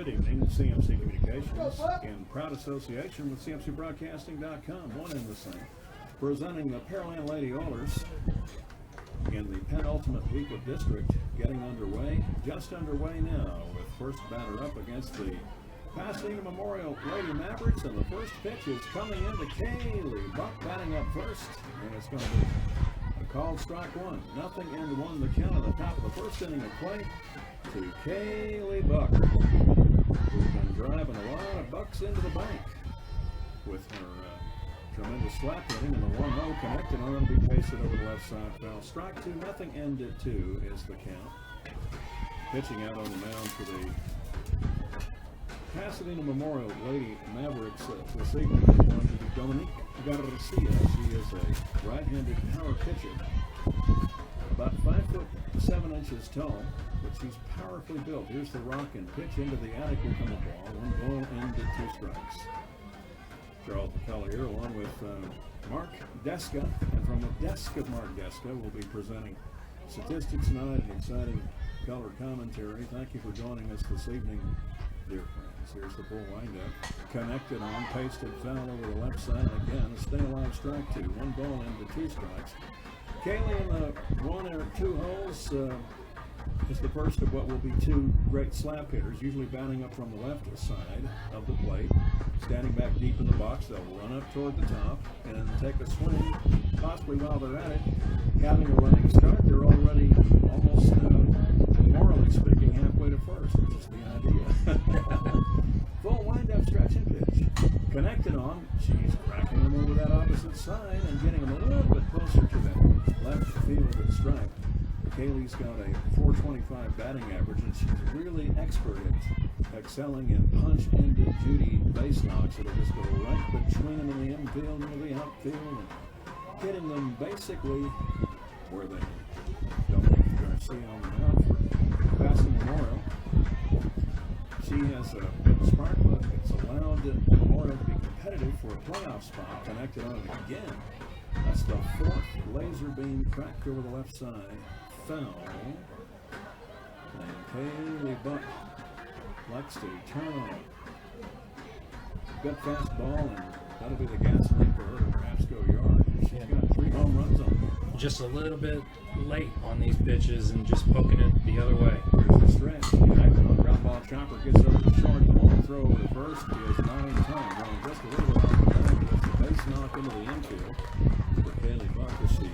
Good evening, CMC Communications, in proud association with CMCBroadcasting.com, one and the same, presenting the Pearland Lady Oilers in the penultimate week of district, getting underway, just underway now, with first batter up against the Pasadena Memorial Lady Mavericks, and the first pitch is coming into Kaylee Buck batting up first, and it's going to be a called strike one. Nothing and one the count at the top of the first inning of play to Kaylee Buck, who's been driving a lot of bucks into the bank with her tremendous slap hitting, and the 1-0 connected on to be pasted over the left side foul. Strike two, nothing and at two is the count. Pitching out on the mound for the Pasadena Memorial Lady Mavericks this evening is going to be Dominique Garcia. She is a right-handed power pitcher, about 5'7" tall, but she's powerfully built. Here's the rock and pitch into the attic will come a ball. 1 ball into 2 strikes. Charles McCullough along with Mark Deska, and from the desk of Mark Deska we'll be presenting statistics tonight and exciting color commentary. Thank you for joining us this evening, dear friends. Here's the bull windup, connected on, pasted foul over the left side. Again, a stay alive strike two. 1 ball into 2 strikes. Kaylee in the 1 or 2 holes is the first of what will be 2 great slap hitters, usually batting up from the left side of the plate. Standing back deep in the box, they'll run up toward the top and take a swing, possibly while they're at it. Having a running start, they're already almost, morally speaking, halfway to first, which is the idea. Full wind-up stretch and pitch. Connected on, she's cracking them over that opposite side and getting them a little bit closer to that left field stripe. Kaylee's got a .425 batting average, and she's really expert at excelling in punch into Judy base knocks that'll just go right between them in the infield and the outfield, and hitting them basically where they Dominique Garcia on the mound for Pasadena Memorial. She has a spark plug. It's allowed Memorial to be competitive for a playoff spot. Connected on it again. That's the 4th laser beam cracked over the left side. Foul. And Kaylee Buck likes to turn on a good fastball, and that'll be the gasoline for her to perhaps go yard. She's got 3 home runs on her. Just a little bit late on these pitches and just poking it the other way. Here's the stretch. Connected on ground ball. Chopper gets over the short. The ball throw over the first is not in time. Going just a little bit off the back, but it's a base knock into the infield for Kaylee Buck as she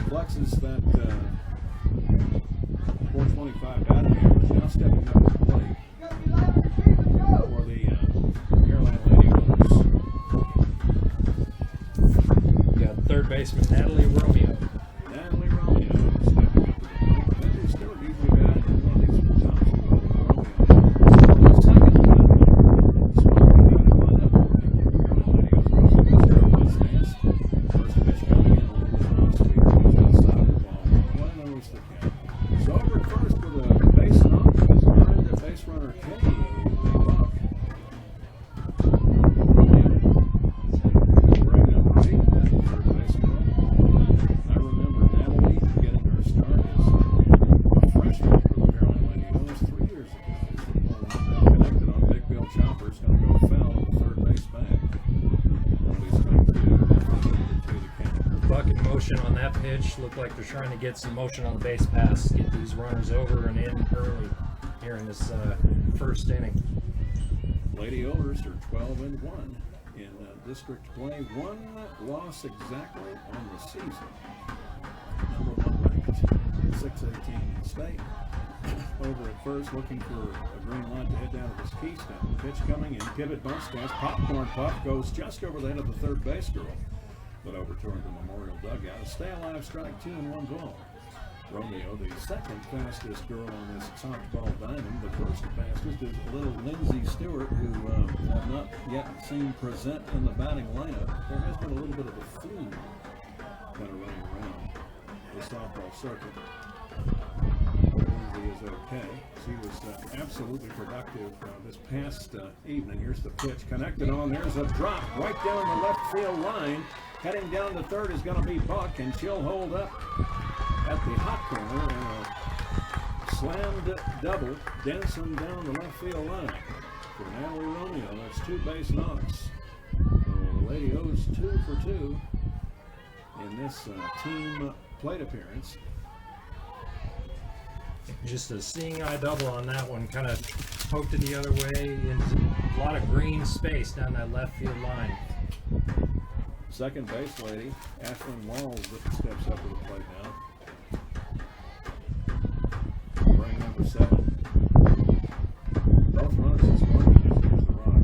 flexes that .425 batting average. Now stepping up to the plate for the Pearland Lady Oilers. We got third baseman Natalie Romeo. Natalie Romeo stepping up to the plate. Matthew Stewart usually batting in one of these tops. Romeo. Second smoking out of lineup for the Pearland Lady Oilers. Stance. First pitch coming in a little bit off speed. Goes outside the ball. 1-0 is the count. So over at first with a base knock is earned the base runner Kaylee Buck. Bring number 8, third baseman. I remember Natalie getting her start as a freshman for the Pearland Lady Oilers 3 years ago. Connected on Big Bill Chopper. It's going to go foul to the third base bag. That'll be strike 2. The count. Buck in motion on that pitch. Looked like they're trying to get some motion on the base pass, get these runners over and in early here in this first inning. Lady Oilers are 12-1 in district play. 1 loss exactly on the season. Number 1 ranked, 618 state. Over at first, looking for a green light to head down to this Keystone. Pitch coming in, pivot bunt stance, popcorn puff goes just over the head of the third base girl, but over toward the Memorial dugout. A stay alive strike 2 and 1 ball. Romeo, the second fastest girl on this softball diamond. The first fastest is little Lindsay Stewart, who have not yet seen present in the batting lineup. There has been a little bit of a flu kind of running around the softball circuit. Lindsay is okay. She was absolutely productive this past evening. Here's the pitch connected on. There's a drop right down the left field line. Heading down to third is going to be Buck, and she'll hold up at the hot corner, and a slammed double, dancing down the left field line for Natalie Romeo. That's 2 base knocks. So the Lady O's 2 for 2 in this team plate appearance. Just a seeing eye double on that one, kind of poked it the other way into a lot of green space down that left field line. Second base lady, Ashlyn Walls, steps up to the plate now. Wearing number 7. Both runners is going to just use the rock.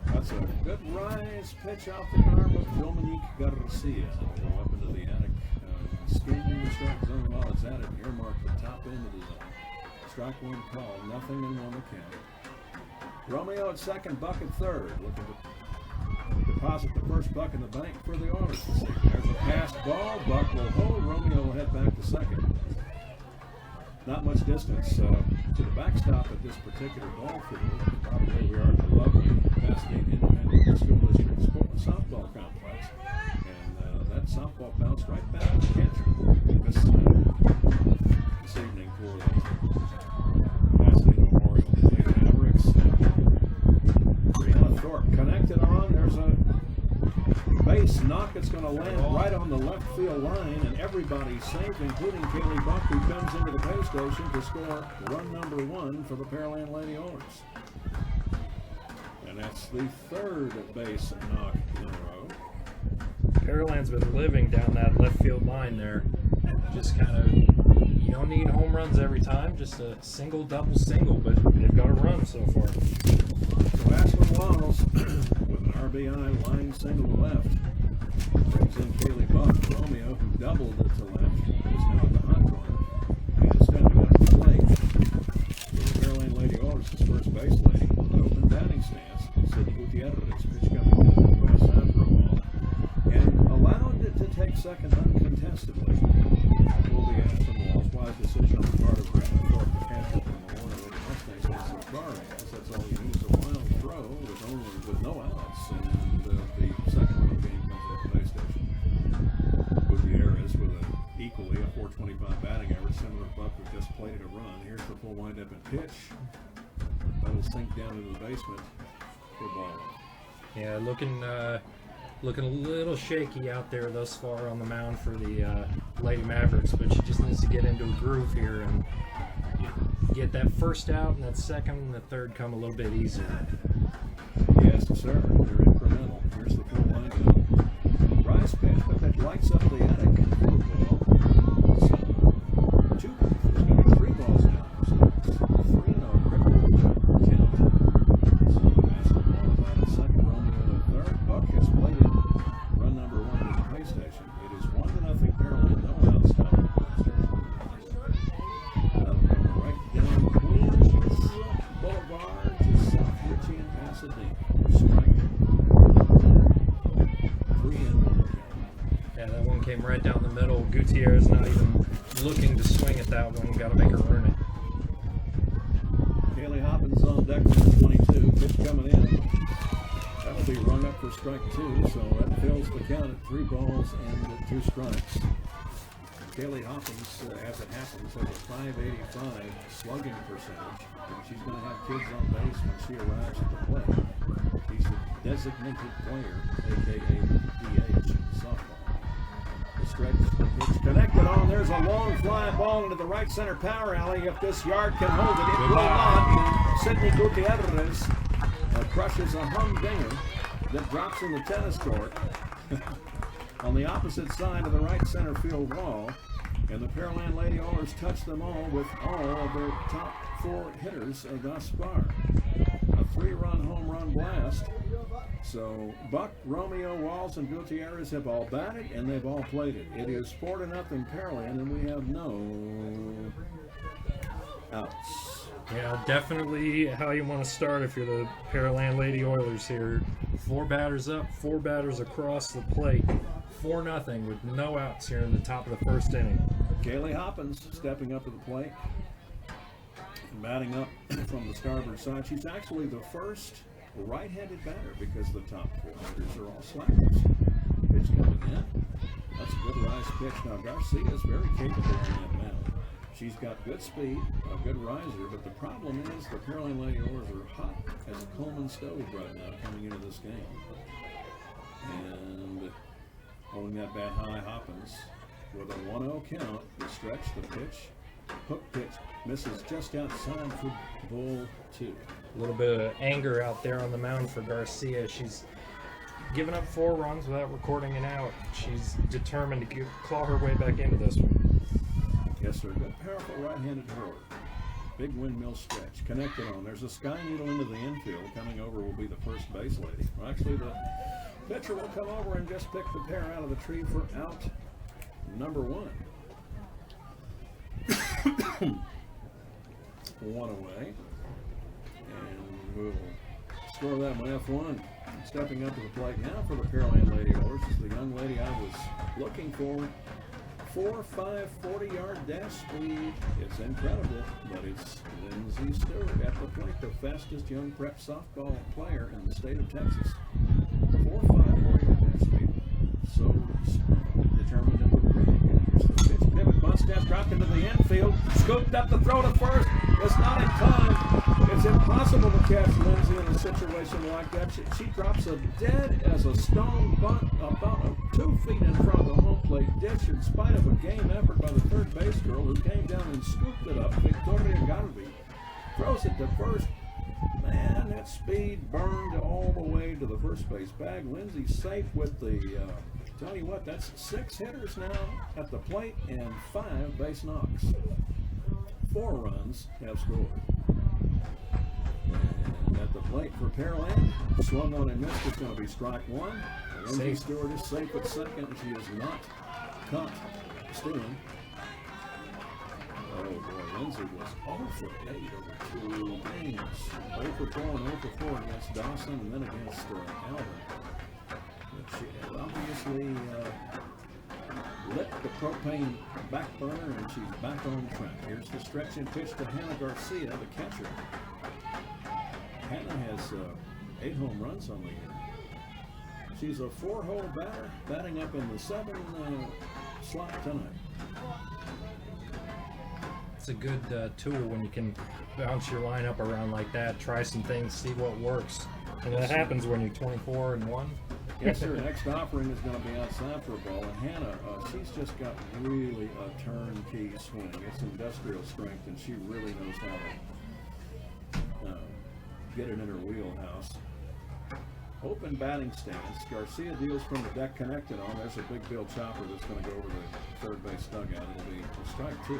That's a good rise pitch off the arm of Dominique Garcia. Go up into the attic. Skating the strike zone while it's at it. Earmark the top end of the zone. Strike 1 call. Nothing in 1 to count. Romeo at second, Buck at third. Looking to deposit the first buck in the bank for the Oilers. There's a passed ball. Buck will hold. Romeo will head back to second. Not much distance to the backstop at this particular ball field. Probably we are at the lovely Pasadena Independent School District softball complex. And that softball bounced right back to the catcher this evening for the Pasadena Memorial Lady Mavericks. Brianna Thorpe connected on. There's a base knock. It's going to land right on the left field line, and everybody's safe, including Kaylee Buck, who comes into the pay station to score run number 1 for the Pearland Lady Oilers. And that's the third base knock in a row. Pearland's been living down that left field line there. Just kind of, you don't need home runs every time, just a single, double, single, but they've got a run so far. So Ashlyn Walls with an RBI line single to left brings in Kaylee Buck. Romeo, who doubled it to left, is now at the hot corner and is stepping up to the plate. So the Pearland Lady Oilers, his first base lady, open batting stance. Sydney Gutierrez, pitch coming down the west side for a ball, and allowed it to take second uncontestedly. Will be Ashlyn Walls' wise decision on the part of Brandon Thorpe, the catcher from the Warner Lady Mustangs, against the Barras. That's all you need is a wild throw with no outs, and the second run of the game comes at the base station. Gutierrez with equally a .425 batting average, similar to Buck, who just plated a run. Here's the full windup and pitch. That'll sink down into the basement for ball. Yeah, looking a little shaky out there thus far on the mound for the Lady Mavericks, but she just needs to get into a groove here and get that first out, and that second and the third come a little bit easier. Yes, sir. They're incremental. Here's the full windup. Rise pitch, but that lights up the attic. For ball. So, 2. There's going to be 3 balls now. So it's 3-0 critical count. So basketball about a second, Romeo to third. Buck has plated run number 1 at the pay station. It is 1-0 Pearland. No outs. Right down Queens Boulevard to South Ritchie and Pasadena. Strike 3 and 1. Yeah, that one came right down the middle. Gutierrez not even looking to swing at that one. Got to make her earn it. Kaylee Hoppins on deck for 22. Pitch coming in. That'll be rung up for strike 2, so that fills the count at 3 balls and 2 strikes. Kaylee Hoppins, as it happens, has a .585 slugging percentage, and she's going to have kids on base when she arrives at the plate. She's a designated player, a.k.a. DH in softball. The stretch, the pitch connected on. There's a long fly ball into the right center power alley. If this yard can hold it, it will not. And Sydney Gutierrez crushes a humdinger that drops in the tennis court on the opposite side of the right center field wall. And the Pearland Lady Oilers touch them all with all of their top 4 hitters thus far. A 3-run home run blast. So Buck, Romeo, Walls, and Gutierrez have all batted, and they've all played it. It is 4-0 Pearland, and we have no outs. Yeah, definitely how you want to start if you're the Pearland Lady Oilers here. 4 batters up, 4 batters across the plate. 4-0 with no outs here in the top of the first inning. Kaylee Hoppins stepping up to the plate, batting up from the starboard side. She's actually the first right-handed batter because the top 4 hitters are all slackers. Pitch coming in. That's a good rise pitch. Now Garcia is very capable in that mound. She's got good speed, a good riser, but the problem is the Pearland Lady Oilers are hot as a Coleman stove right now coming into this game. And holding that bat high, Hoppins with a 1-0 count. The stretch, the pitch, hook pitch misses just outside for ball 2. A little bit of anger out there on the mound for Garcia. She's given up 4 runs without recording an out. She's determined to claw her way back into this one. Yes, sir. Good, powerful right-handed hurler. Big windmill stretch. Connected on. There's a sky needle into the infield. Coming over will be the first base lady. Well, actually, the pitcher will come over and just pick the pair out of the tree for out number 1. 1 away. And we'll score that one F1. Stepping up to the plate now for the Pearland Lady Oilers is the young lady I was looking for. 4.5 40-yard dash speed. It's incredible, but it's Lindsay Stewart at the plate, the fastest young prep softball player in the state of Texas. 4.5 40-yard dash speed. So determined and ready. Here's the pitch. Pivot, mustache dropped into the infield. Scooped up the throw to first. It's not in time. It's impossible to catch Lindsay in a situation like that. She drops a dead as a stone bunt about 2 feet in front of the home plate ditch in spite of a game effort by the third base girl who came down and scooped it up. Victoria Garvey throws it to first. Man, that speed burned all the way to the first base bag. Lindsay safe with the, tell you what, that's 6 hitters now at the plate and 5 base knocks. 4 runs have scored. And at the plate for Pearland, swung on and missed. It's going to be strike 1. Lindsay Stewart is safe at second. She is not caught stealing. Oh boy, Lindsay was 0 for 8 over 2 games. 0 for 4 and 0 for 4 against Dawson and then against Alvin. But she had obviously lit the propane back burner and she's back on track. Here's the stretching pitch to Hannah Garcia, the catcher. Hannah has 8 home runs on the year. She's a 4-hole batter, batting up in the 7 slot tonight. It's a good tool when you can bounce your lineup around like that, try some things, see what works. And that happens when you're 24-1. Yes, sir. Next offering is going to be outside for a ball. And Hannah, she's just got really a turnkey swing. It's industrial strength, and she really knows how to get it in her wheelhouse. Open batting stance. Garcia deals from the deck, connected on. There's a big Bill chopper that's going to go over the third base dugout. It'll be a strike 2.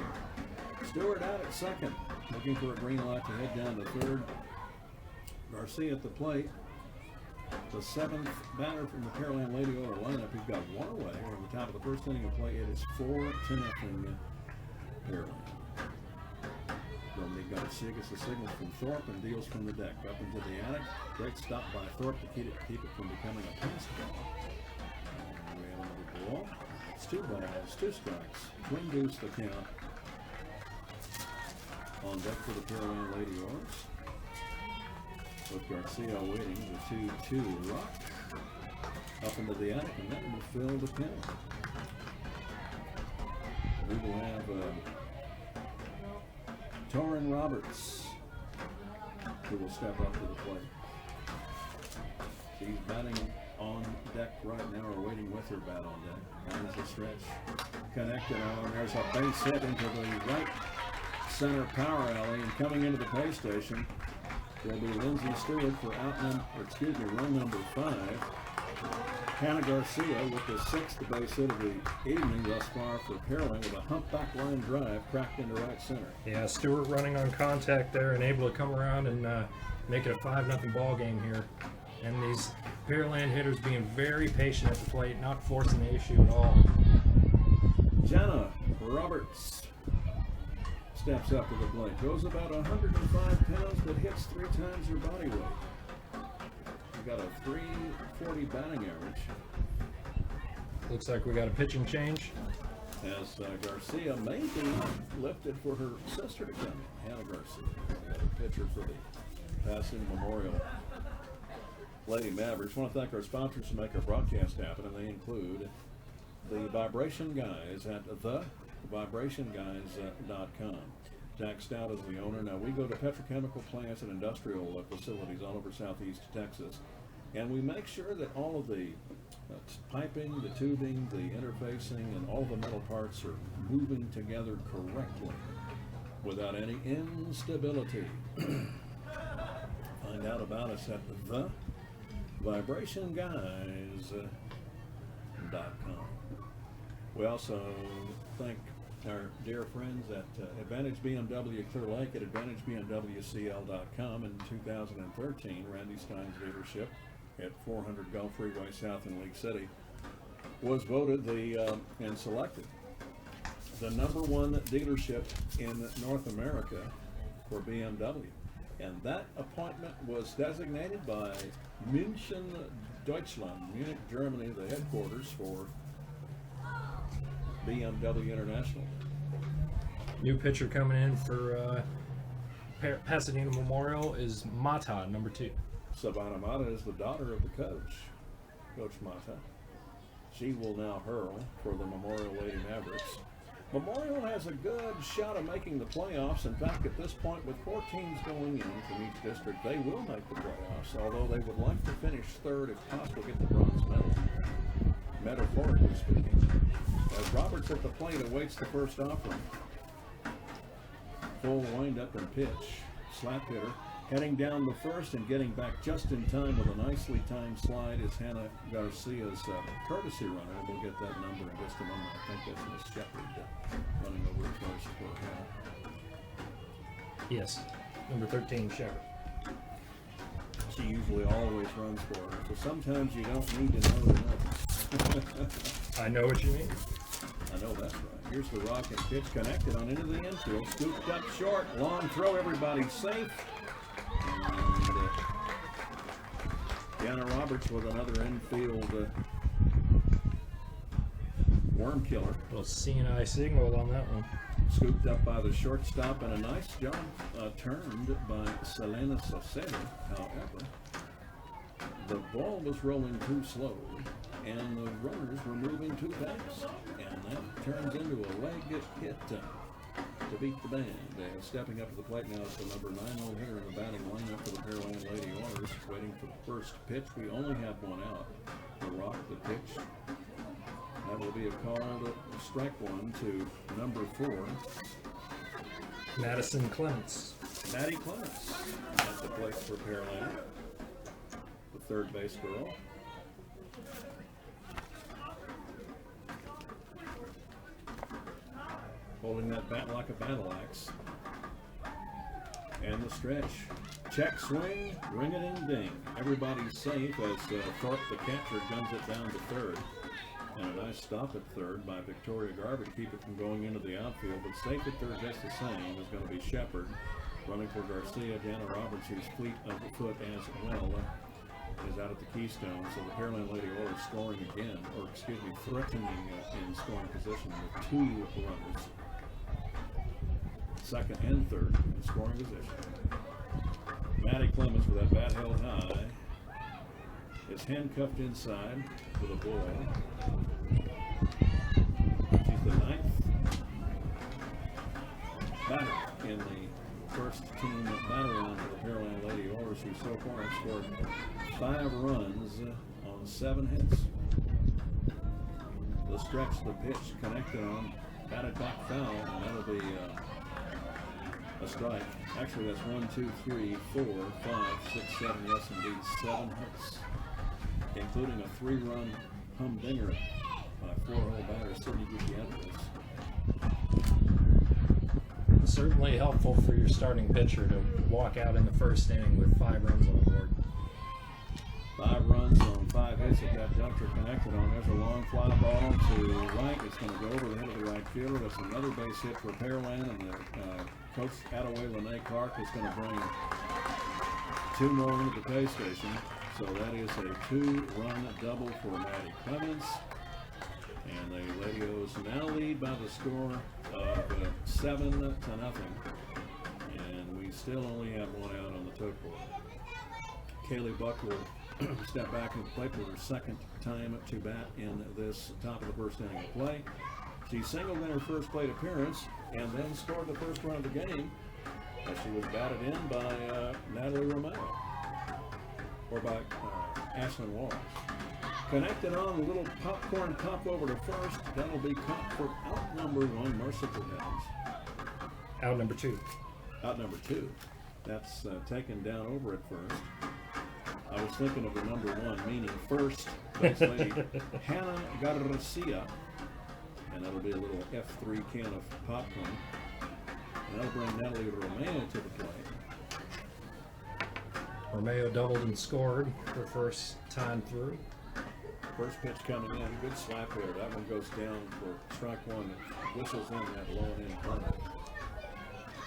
Stewart out at second, looking for a green light to head down to third. Garcia at the plate. The 7th batter from the Pearland Lady Oiler lineup. He's got 1 away. We're on the top of the first inning of play. It is 4-0 Pearland. Dominique Garcia gets a signal from Thorpe and deals from the deck up into the attic. Great stop by Thorpe to keep it from becoming a pass ball. And we have another ball. It's 2 balls, 2 strikes. Twin deuce the count. On deck for the Pearland Lady Oilers. With Garcia waiting, the 2-2 rock up into the attic, and that will fill the count. We will have Torrin Roberts, who will step up to the plate. She's batting on deck right now, or waiting with her bat on deck. There's a stretch. Connected on. There's a base hit into the right center power alley, and coming into the pay station will be Lindsay Stewart for run number 5. Hannah Garcia with the 6th base hit of the evening thus far for Pearland with a humpback line drive cracked into right center. Yeah, Stewart running on contact there and able to come around and make it a 5-0 ball game here. And these Pearland hitters being very patient at the plate, not forcing the issue at all. Jenna Roberts steps up to the plate. Goes about 105 pounds, but hits 3 times her body weight. We've got a 340 batting average. Looks like we got a pitching change. As Garcia may be lifted for her sister to come in. Hannah Garcia, the pitcher for the Passing Memorial Lady Mavericks. I want to thank our sponsors who make our broadcast happen, and they include the Vibration Guys at the vibrationguys.com. Jack Stout is the owner. Now, we go to petrochemical plants and industrial facilities all over southeast Texas, and we make sure that all of the piping, the tubing, the interfacing, and all the metal parts are moving together correctly without any instability. Find out about us at thevibrationguys.com. We also thank our dear friends at Advantage BMW Clear Lake at AdvantageBMWCL.com. In 2013, Randy Stein's dealership at 400 Gulf Freeway South in League City was voted and selected the #1 dealership in North America for BMW. And that appointment was designated by München, Deutschland, Munich, Germany, the headquarters for BMW International. New pitcher coming in for Pasadena Memorial is Mata, #2. Savannah Mata is the daughter of the coach, Coach Mata. She will now hurl for the Memorial Lady Mavericks. Memorial has a good shot of making the playoffs. In fact, at this point, with 4 teams going in from each district, they will make the playoffs, although they would like to finish third, if possible, get the bronze medal, metaphorically speaking. As Roberts at the plate awaits the first offering. Full wind-up and pitch. Slap hitter. Heading down the first and getting back just in time with a nicely timed slide is Hannah Garcia's courtesy runner. We'll get that number in just a moment. I think that's Miss Shepard running over to first for Hannah. Yes, #13, Shepard. She usually always runs for her, so sometimes you don't need to know the numbers. I know what you mean. I know that's right. Here's the rocket pitch connected on into the infield. Scooped up short. Long throw. Everybody's safe. And Deanna Roberts with another infield worm killer. Little CNI signal on that one. Scooped up by the shortstop, and a nice job turned by Selena Saucedo. However, the ball was rolling too slow, and the runners were moving too fast, and that turns into a leg hit to beat the band. Stepping up to the plate now is the #9 hitter in the batting lineup for the Pearland Lady Oilers, waiting for the first pitch. We only have one out. The rock, the pitch. That will be a called strike one to #4. Madison Clements. Maddie Clements at the plate for Pearland, the third base girl. Holding that bat like a battle axe. And the stretch. Check swing, ring it and ding. Everybody's safe as Thorpe, the catcher, guns it down to third. And a nice stop at third by Victoria Garber to keep it from going into the outfield. But safe at third just the same is going to be Shepard. Running for Garcia. Deanna Roberts, who's fleet of the foot as well, is out at the Keystone. So the Pearland Lady Oilers scoring again, or excuse me, threatening in scoring position with 2 runners. Second and third in scoring position. Maddie Clemens with that bat held high is handcuffed inside with a ball. She's the 9th batter in the first team batter round for the Pearland Lady Oilers, who so far have scored 5 runs on 7 hits. The stretch, the pitch connected on, batted back foul, and that'll be a strike. Actually, that's 1, 2, 3, 4, 5, 6, 7, yes indeed, 7 hits, including a 3-run humdinger by 4-hole batter Sidney Gutierrez. Certainly helpful for your starting pitcher to walk out in the first inning with 5 runs on the board. 5 runs on 5 hits at that juncture connected on. There's a long fly ball to right. It's going to go over the head of the right fielder. That's another base hit for Pearland, and the coach Attaway Lene Clark is going to bring 2 more into the pay station. So that is a 2-run double for Maddie Clemens. And the Lady O's now lead by the score of 7-0. And we still only have 1 out on the tote board. Kaylee Buck will step back into the plate for her 2nd time to bat in this top of the first inning of play. She singled in her first plate appearance and then scored the first run of the game as she was batted in by Natalie Romero, or by Ashlyn Wallace. Connected on, a little popcorn pop over to first. That'll be caught for out number one, Merciful Heavens. Out number 2. Out number 2. That's taken down over at first. I was thinking of the number 1, meaning first base lady Hannah Garcia. And that'll be a little F3 can of popcorn. And that'll bring Natalie Romeo to the plate. Romeo doubled and scored her first time through. First pitch coming in, good slap there. That one goes down for strike 1. It whistles in that low and in corner.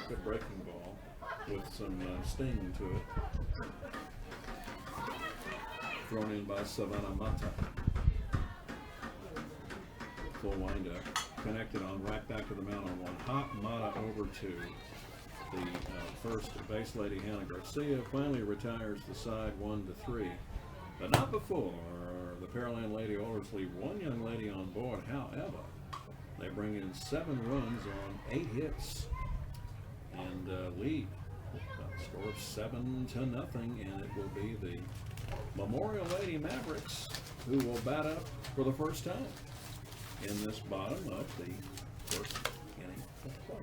Good breaking ball with some sting to it. Thrown in by Savannah Mata. Full windup. Connected on, right back to the mound on one. Hot Mata over to the first base lady, Hannah Garcia. Finally retires the side 1-3. But not before the Pearland Lady Oilers leave one young lady on board. However, they bring in 7 runs on 8 hits and lead a score of 7-0, and it will be the Memorial Lady Mavericks who will bat up for the first time in this bottom of the first inning of play.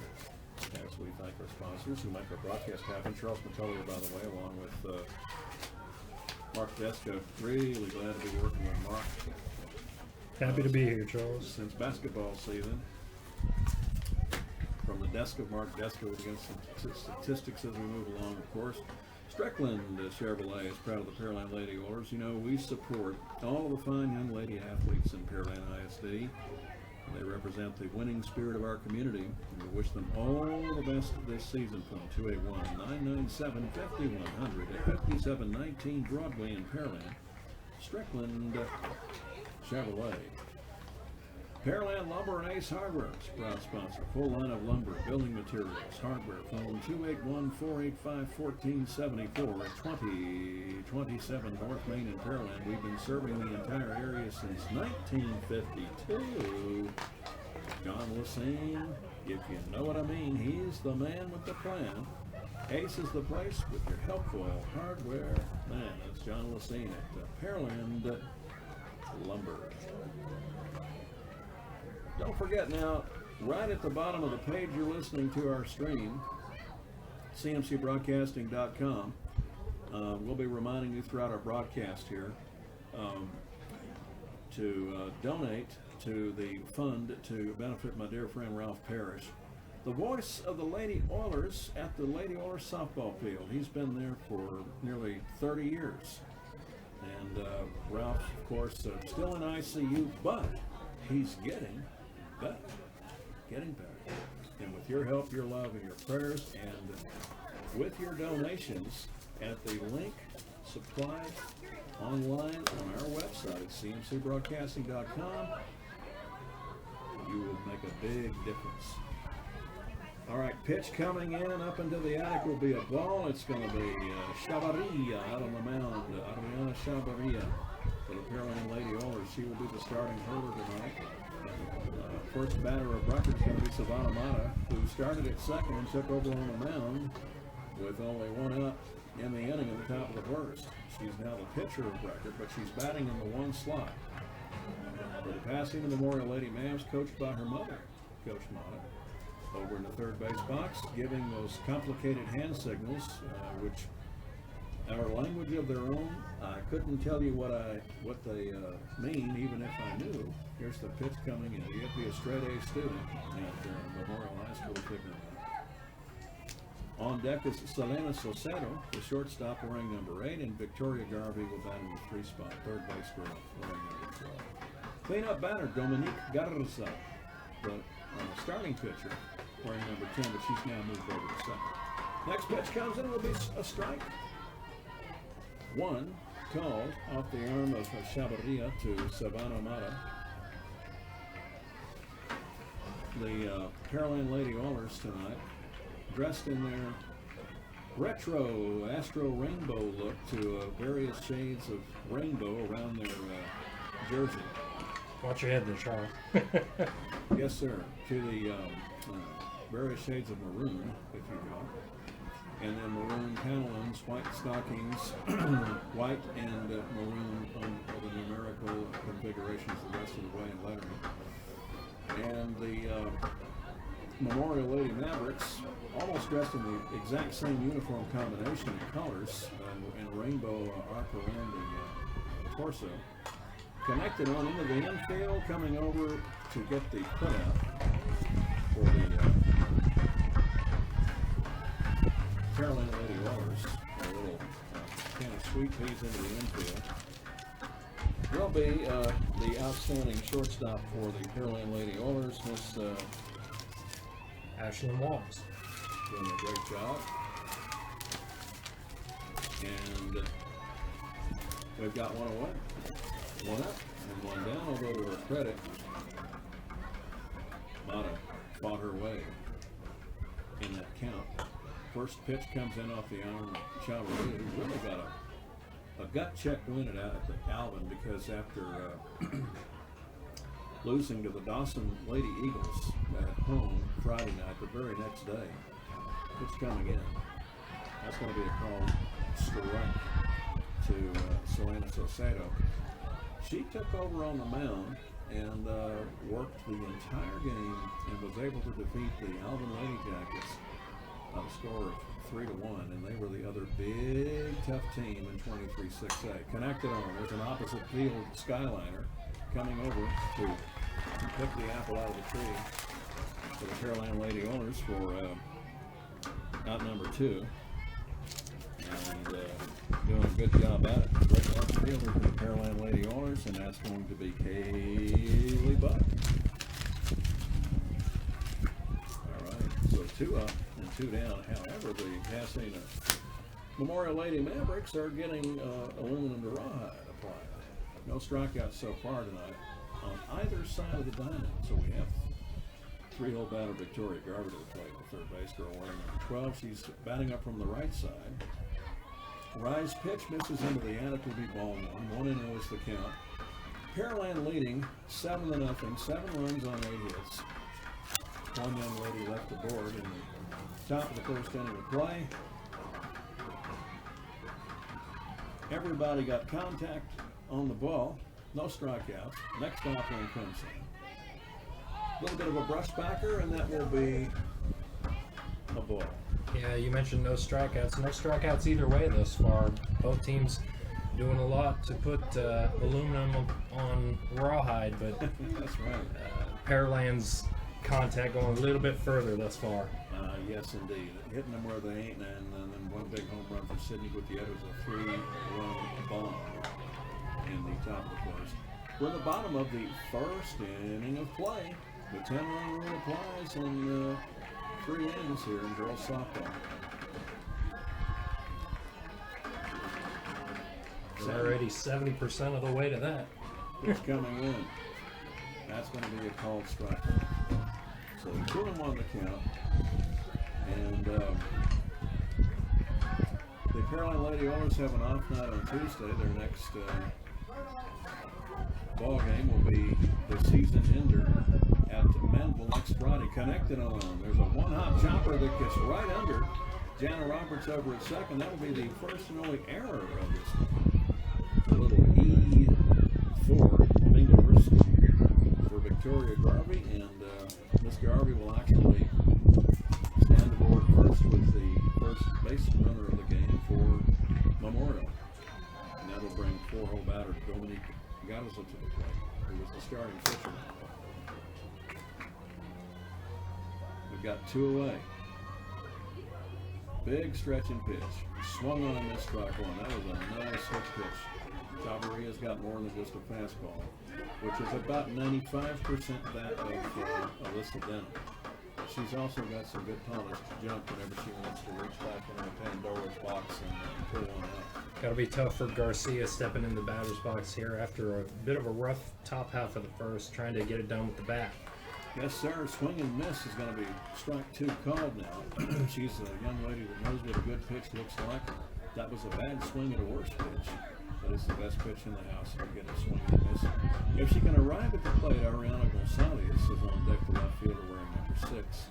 As we thank our sponsors who make our broadcast happen. Charles Metolier, by the way, along with Mark Desco. Really glad to be working with Mark. Happy to be here, Charles. Since basketball season. From the desk of Mark Desco, we'll get some statistics as we move along, of course. Strickland Chevrolet is proud of the Pearland Lady Oilers. You know, we support all the fine young lady athletes in Pearland ISD. They represent the winning spirit of our community, and we wish them all the best this season. Phone 281-997-5100 at 5719 Broadway in Pearland. Strickland Chevrolet. Pearland Lumber and Ace Hardware is a proud sponsor. Full line of lumber, building materials, hardware. Phone 281-485-1474 at 2027 North Main in Pearland. We've been serving the entire area since 1952. John Lassine, if you know what I mean, he's the man with the plan. Ace is the place with your helpful hardware. Man, that's John Lassine at Pearland Lumber. Don't forget now, right at the bottom of the page you're listening to our stream, CMCBroadcasting.com. We'll be reminding you throughout our broadcast here to donate to the fund to benefit my dear friend Ralph Parrish, the voice of the Lady Oilers at the Lady Oilers softball field. He's been there for nearly 30 years. And Ralph, of course, still in ICU, but he's getting better. And with your help, your love, and your prayers, and with your donations at the link supplied online on our website, cmcbroadcasting.com, you will make a big difference. All right, pitch coming in up into the attic will be a ball. It's going to be Chavarria out on the mound. Adriana Chavarria for the Pearland Lady Oilers. She will be the starting hurler tonight. First batter of record is going to be Savannah Mata, who started at second and took over on the mound with only 1 out in the inning at the top of the first. She's now the pitcher of record, but she's batting in the 1 slot. For the Pasadena Memorial Lady Mavs, coached by her mother, Coach Mata, over in the third base box, giving those complicated hand signals, which are a language of their own. I couldn't tell you what they mean, even if I knew. Here's the pitch coming in. You have to be a straight A student out there in Memorial High School to pick it up. On deck is Selena Sosero, the shortstop, wearing number 8, and Victoria Garvey will bat in the 3 spot, third base girl, wearing number 12. Cleanup batter, Dominique Garza, the starting pitcher, wearing number 10, but she's now moved over to second. Next pitch comes in, will be a strike. 1 called off the arm of Chavarria to Savannah Mata. The Pearland Lady Oilers tonight, dressed in their retro Astro Rainbow look to various shades of rainbow around their jersey. Watch your head there, Charles. Yes, sir. To the various shades of maroon, if you will. And then maroon pantaloons, white stockings, white and maroon on the numerical configurations the rest of the way in lettering. And the Memorial Lady Mavericks, almost dressed in the exact same uniform combination of colors and rainbow arc around the torso. Connected on into the infield, coming over to get the putout for the Pearland Lady Oilers. A little kind of sweet peas into the infield. Will be the outstanding shortstop for the Pearland Lady Oilers, Miss Ashlyn Walls. doing a great job. And we've got one away, one up, and one down. Although to her credit, Mata fought her way in that count. First pitch comes in off the arm of Chavarria, who really got a gut check win it out at Alvin, because after losing to the Dawson Lady Eagles at home Friday night, the very next day, pitch coming in. That's going to be a called strike to Selena Soseto. She took over on the mound and worked the entire game and was able to defeat the Alvin Lady Jackets on a score of 3-1, and they were the other big tough team in 23-6A. Connected on, there's an opposite field Skyliner coming over to pick the apple out of the tree for the Pearland Lady Owners for out number 2. And doing a good job at it. Great left fielder for the Pearland Lady Owners, and that's going to be Kaylee Buck. All right, so 2 up and 2 down. However, the Pasadena Memorial Lady Mavericks are getting aluminum to rawhide applied. No strikeouts so far tonight on either side of the diamond. So we have 3-hole batter Victoria Garber to the plate, the third base girl wearing number 12. She's batting up from the right side. Rise pitch misses into the attic, will be ball 1. 1-0 is the count. Pearland leading 7-0, 7 runs on 8 hits. One young lady left the board in the top of the first inning of play. Everybody got contact on the ball. No strikeouts. Next offering comes in. A little bit of a brushbacker, and that will be a ball. Yeah, you mentioned no strikeouts. No strikeouts either way thus far. Both teams doing a lot to put aluminum on rawhide, but That's right. Pearland's contact going a little bit further thus far. Yes, indeed. Hitting them where they ain't, and then one big home run for Sidney Gutierrez, a 3-run bomb in the top of the first. We're at the bottom of the first inning of play. The 10-run rule applies in 3 innings here in girls softball. It's already 70% of the way to that. Pitch coming in. That's going to be a called strike. So 2-1 on the count. And the Pearland Lady Owners have an off night on Tuesday. Their next ball game will be the season ender at Manville next Friday. Connected on. There's a one-hop chopper that gets right under Jana Roberts over at second. That will be the first and only error of this game. A little E4 Minglehurst for Victoria Garvey, and Miss Garvey will actually stand aboard first with the first base runner of the game for Memorial. And that'll bring 4-hole batter Dominique Gattuso to the plate, who was the starting pitcher. We've got 2 away. Big stretching pitch. Swung on and missed strike 1. That was a nice switch pitch. Chavarria's got more than just a fastball, which is about 95% that of Alyssa Denham. She's also got some good polished jump whenever she wants to reach back in her Pandora's box and pull one out. Got to be tough for Garcia stepping in the batter's box here after a bit of a rough top half of the first, trying to get it done with the bat. Yes, sir. Swing and miss is going to be strike 2 called now. She's a young lady that knows what a good pitch looks like. That was a bad swing at a worse pitch. But it's the best pitch in the house if you get a swing and miss. If she can arrive at the plate, Ariana Gonzalez is on deck, the left fielder wearing number 6.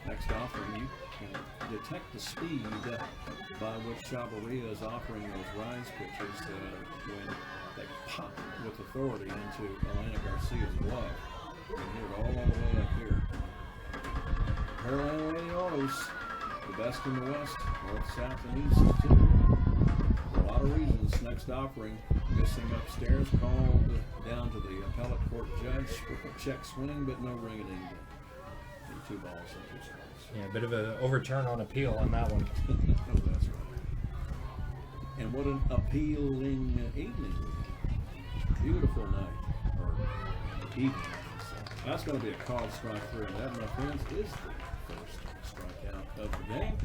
Next offering, you can detect the speed by which Chavarria is offering those rise pitches when they pop with authority into Elena Garcia's glove. You can hear it all the way up here. Pearland Lady Orders, the best in the West, North, South, and East, too. For a lot of reasons. Next offering, missing upstairs, called down to the appellate court judge for a check swing, but no ring-a-ding. 2 balls and 2 strikes. Yeah, a bit of an overturn on appeal on that one. Oh, that's right. And what an appealing evening. Beautiful night. Or evening. So that's going to be a called strike 3. And that, my friends, is the first strikeout of the game.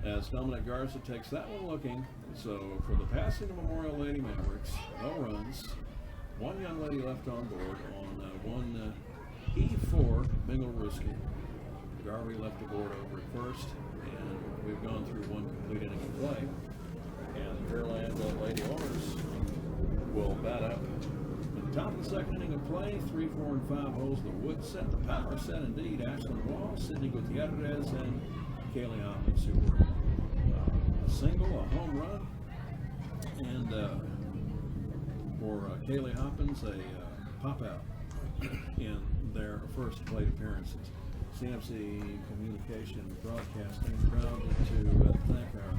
As Dominic Garza takes that one looking. So for the passing of Memorial Lady Mavericks, no runs. 1 young lady left on board on one E4 Bingle Ruski. Garvey left the board over at first, and we've gone through 1 complete inning of play. And the Pearland Lady Owners will bat up at the top of the 2nd inning of play. 3, 4, and 5 holes. The wood set, the power set indeed. Ashlyn Wall, Sydney Gutierrez, and Kaylee Hopkins, who were a single, a home run, and for Kaylee Hopkins, a pop out in their first plate appearances. CMC Communications Broadcasting proud to thank our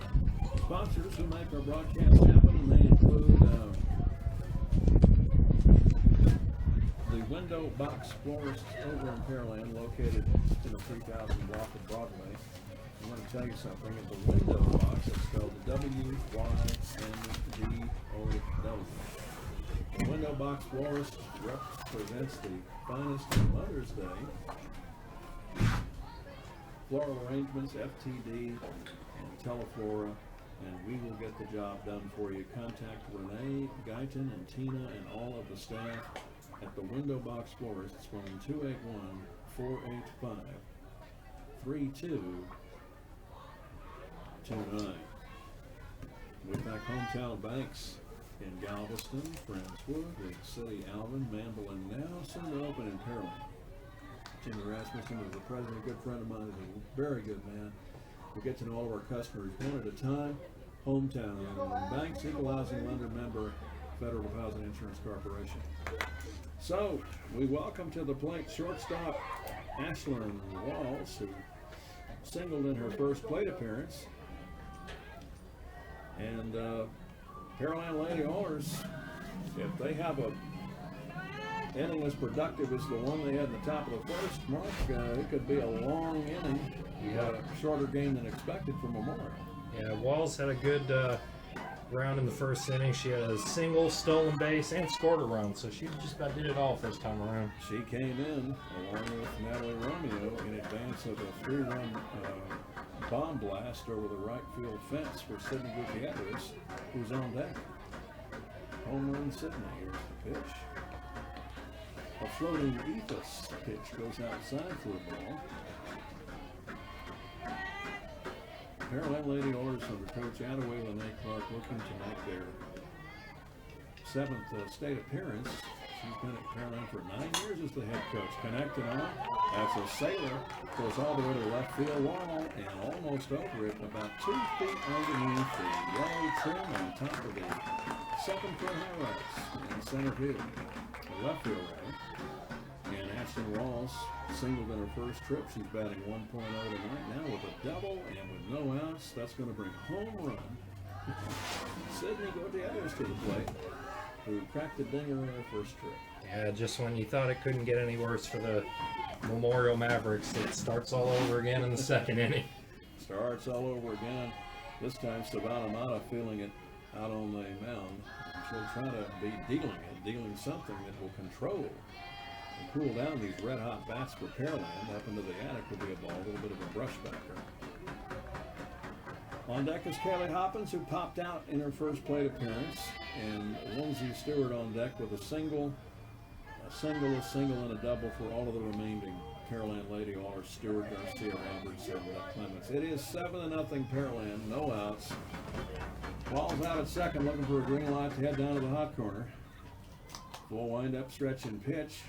sponsors who make our broadcast happen, and they include the Window Box Florist over in Pearland, located in the 3000 block of Broadway. I want to tell you something. At the Window Box, it's spelled W-Y-N-D-O-W. The Window Box Florist represents the finest of Mother's Day. Floral arrangements, FTD, and Teleflora, and we will get the job done for you. Contact Renee, Guyton, and Tina, and all of the staff at the Window Box Florists, phone 281-485-3229. We thank Hometown Banks in Galveston, Friendswood, League City, Alvin, Manville, and now soon to open in Pearland. Jimmy Rasmussen is the president, a good friend of mine, is a very good man. We get to know all of our customers one at a time. Hometown Banks, Equal Housing Lender member, Federal Housing Insurance Corporation. So, we welcome to the plate shortstop Ashlyn Walls, who singled in her first plate appearance. And Pearland Lady Owners, if they have a inning as productive as the one they had in the top of the first, Mark, it could be a long inning. We had a shorter game than expected for Memorial. Yeah, Walls had a good round in the first inning. She had a single, stolen base, and scored a run, so she just about did it all first time around. She came in along with Natalie Romeo in advance of a 3-run bomb blast over the right field fence for Sydney Gutierrez, who's on deck. Home run Sydney. Here's the pitch. A floating ethos pitch goes outside for a ball. Pearland Lady Orders under Coach Attaway Lene Clark looking to make their 7th state appearance. She's been at Pearland for 9 years as the head coach. Connected on. That's a sailor. Goes all the way to the left field wall and almost over it, about 2 feet underneath the yellow trim on top of the second foot high rights in center field. The left field right. And Ashlyn Walls singled in her first trip. She's batting 1.0 tonight now with a double and with no outs. That's going to bring home run Sydney Gutierrez to the plate, who cracked the dinger in her first trip. Yeah, just when you thought it couldn't get any worse for the Memorial Mavericks, it starts all over again in the second inning. Starts all over again. This time Savannah Mata feeling it out on the mound. She'll try to be dealing something that will control and cool down these red-hot bats for Pearland. Up into the attic will be a ball, a little bit of a brushbacker. On deck is Kaylee Hopkins, who popped out in her first plate appearance, and Lindsay Stewart on deck with a single, and a double for all of the remaining Pearland Lady Oilers, Stewart, Garcia, Roberts, and Clements. It is 7-0 Pearland, no outs. Ball's out at second, looking for a green light to head down to the hot corner. Full wind-up, stretch and pitch.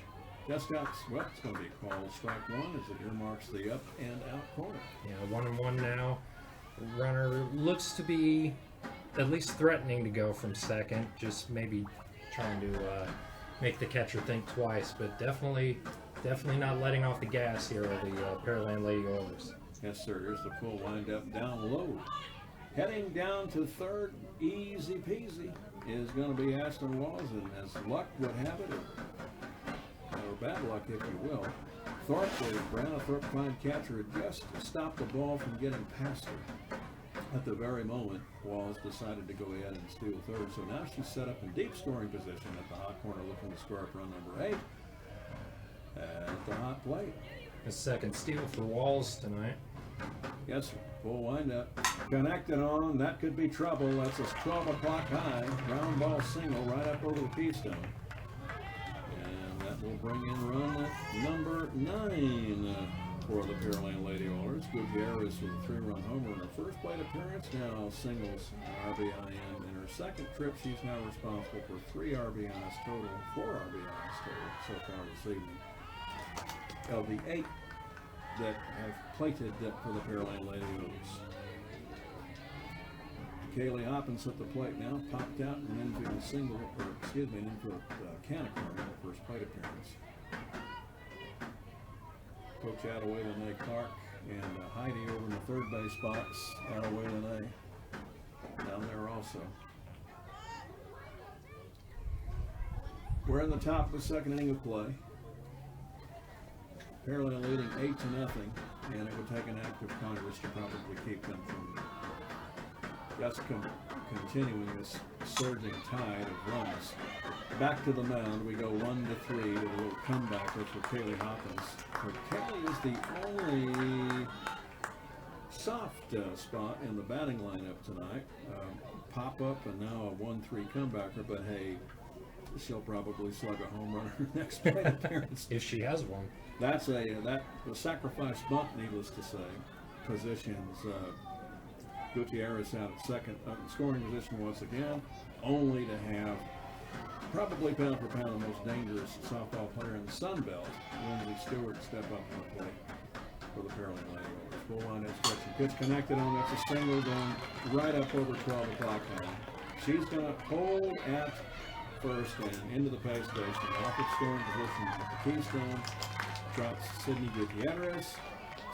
Just got, well, it's going to be called strike one as it earmarks the up and out corner. Yeah, 1-1 now. Runner looks to be at least threatening to go from second, just maybe trying to make the catcher think twice, but definitely not letting off the gas here of the Pearland Lady Oilers. Yes, sir. Here's the full wind-up down low. Heading down to third, easy peasy, is going to be Ashton Walls, and as luck would have it, or bad luck if you will, Thorpe, the Brianna Thorpe fine catcher, had just stopped the ball from getting past her. At the very moment, Walls decided to go ahead and steal third, so now she's set up in deep scoring position at the hot corner, looking to score up run number 8 at the hot plate. A second steal for Walls tonight. Yes, sir. Full windup. Connected on. That could be trouble. That's a 12 o'clock high. Ground ball single right up over the keystone. And that will bring in run number 9 for the Pearland Lady Oilers. Gutierrez with a 3-run homer in her first plate appearance. Now singles RBI in her second trip. She's now responsible for 3 RBIs total, 4 RBIs total so far this evening. Of the 8 that have plated for the Pearland Lady Oilers. Kaylee Hoppins at the plate now, popped out and infield single, or excuse me, an infield Canicorn in her first plate appearance. Coach Attaway, Lene Clark, and Heidi over in the third base box. Attaway, Lene down there also. We're in the top of the second inning of play. Pearland leading 8-0, and it would take an act of Congress to probably keep them from just continuing this surging tide of runs. Back to the mound, we go 1-3 with a little comeback for Kaylee Hoppins. But Kaylee is the only soft spot in the batting lineup tonight. Pop up and now a 1-3 comebacker, but hey, she'll probably slug a home run in her next plate appearance. If she has one. That's the sacrifice bunt, needless to say, positions Gutierrez out at second, scoring position once again, only to have probably pound for pound the most dangerous softball player in the Sun Belt, Lindsey Stewart, step up on the plate for the Pearland Lady Oilers. Full line stretch and pitch connected on. That's a single going right up over 12 o'clock now. She's going to hold at first and into the pay station, off its scoring position at the keystone. Drops Sydney Gutierrez.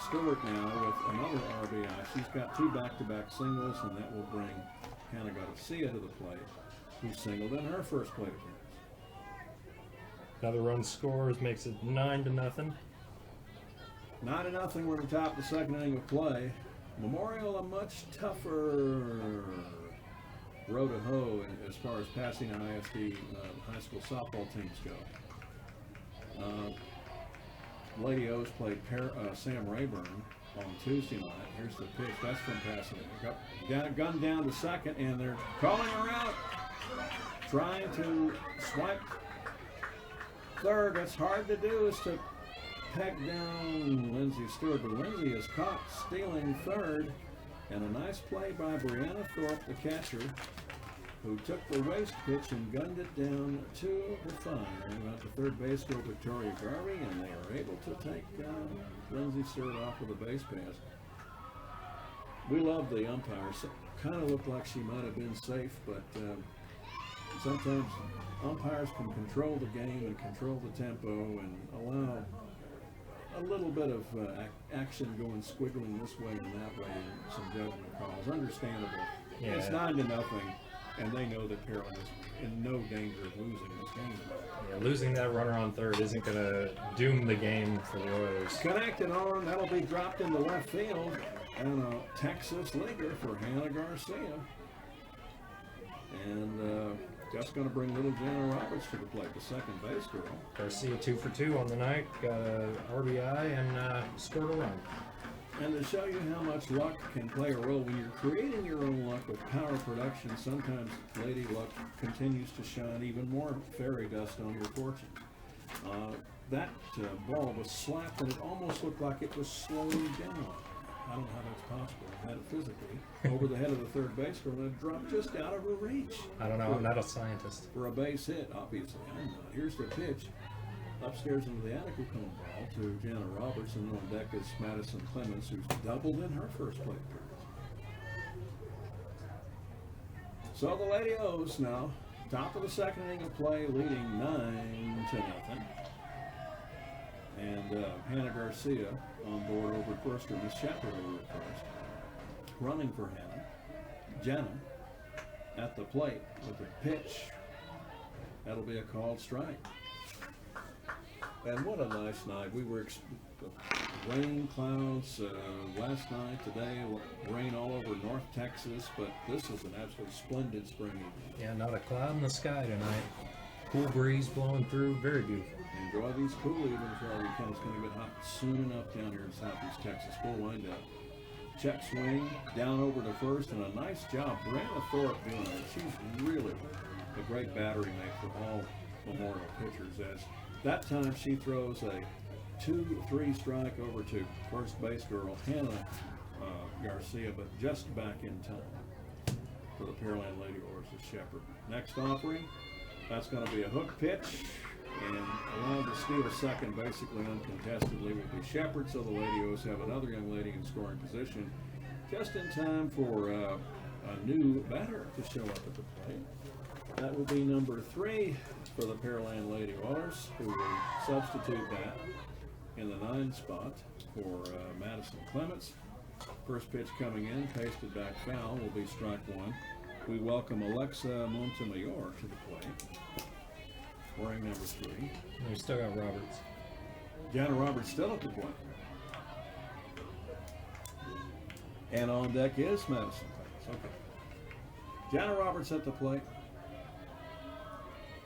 Stewart now with another RBI. She's got 2 back-to-back singles, and that will bring Hannah Garcia to the plate, who singled in her first plate appearance. Another run scores, makes it 9-0. 9-0, we're at the top of the second inning of play. Memorial a much tougher road to hoe as far as passing an ISD high school softball teams go. Lady O's played Sam Rayburn on Tuesday night. Here's the pitch. That's from passing. Gun down to second, and they're calling her out. Trying to swipe third. That's hard to do, is to peg down Lindsey Stewart. But Lindsey is caught stealing third. And a nice play by Brianna Thorpe, the catcher, who took the waste pitch and gunned it down to the fine. About the third base go Victoria Garvey, and they are able to take Lindsey Stewart off with a base pass. We love the umpires. Kind of looked like she might have been safe, but sometimes umpires can control the game and control the tempo and allow a little bit of action going squiggling this way and that way in some judgment calls. Understandable. Yeah. It's 9-0, and they know that Pearland is in no danger of losing this game. Yeah, losing that runner on third isn't going to doom the game for the Oilers. Connected on, that'll be dropped into left field, and a Texas leaguer for Hannah Garcia. And just going to bring little Jana Roberts to the plate, the second base girl. Garcia 2 for 2 on the night, got a RBI and scored a run. And to show you how much luck can play a role when you're creating your own luck with power production, sometimes lady luck continues to shine even more fairy dust on your fortune. That ball was slapped and it almost looked like it was slowing down. I don't know how that's possible. It had it physically over the head of the third baseman and it dropped just out of her reach. I don't know. I'm not a scientist. For a base hit, obviously. I'm not. Here's the pitch. Upstairs into the attic will come ball to Jana Roberts, and on deck is Madison Clemens, who's doubled in her first plate appearance. So the Lady O's now, top of the second inning of play, leading 9-0. And Hannah Garcia on board over at first, or Miss Shepard over at first. Running for Hannah. Jenna at the plate with a pitch. That'll be a called strike. And what a nice night. We were rain, clouds last night, today, rain all over North Texas, but this is an absolutely splendid spring evening. Yeah, not a cloud in the sky tonight. Cool breeze blowing through, very beautiful. Enjoy these cool evenings while we can. It's going to get hot soon enough down here in southeast Texas. Full wind up. Check swing, down over to first, and a nice job. Brianna Thorpe doing it. She's really a great battery mate for all Memorial pitchers. As that time she throws a 2-3 strike over to first base girl Hannah Garcia, but just back in time for the Pearland Lady Horses Shepherd. Next offering, that's going to be a hook pitch, and allowed to steal second basically uncontestedly will be Shepherd, so the Lady O's have another young lady in scoring position just in time for a new batter to show up at the plate. That will be number 3 for the Pearland Lady Oilers, who will substitute that in the 9 spot for Madison Clements. First pitch coming in, pasted back foul, will be strike 1. We welcome Alexa Montemayor to the plate, wearing number 3. And we still got Roberts. Jana Roberts still at the plate. And on deck is Madison Clements. Okay. Jana Roberts at the plate.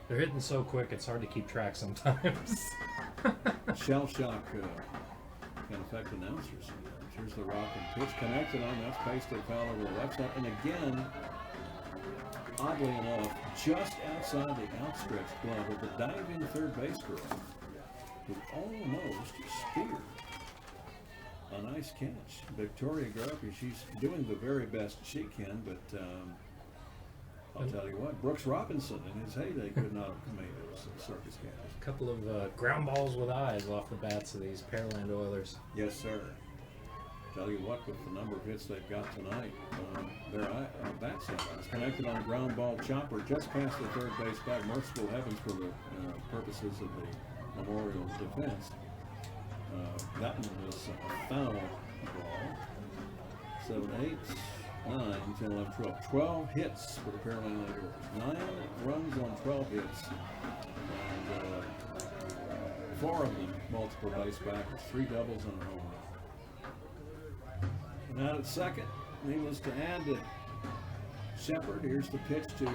They're hitting so quick, it's hard to keep track sometimes. Shell shock can affect announcers sometimes. Here's the rocking pitch connected on. That's pasted foul over the left side. And again, oddly enough, just outside the outstretched glove of the diving third base girl, who almost speared a nice catch. Victoria Garvey, she's doing the very best she can, but I'll tell you what, Brooks Robinson in his heyday could not have made those circus catches. A couple of ground balls with eyes off the bats of these Pearland Oilers. Yes, sir. Tell you what, with the number of hits they've got tonight, their bats is connected on a ground ball chopper just past the third base bag. Merciful heavens for the purposes of the Memorial defense. That one was a foul ball. 7, 8, 9, 10, 11, 12. 12 hits for the Pearland Lady Oilers. 9 runs on 12 hits. And 4 of them multiple base backers, 3 doubles and a home run. And out at second, needless to add to Shepherd. Here's the pitch to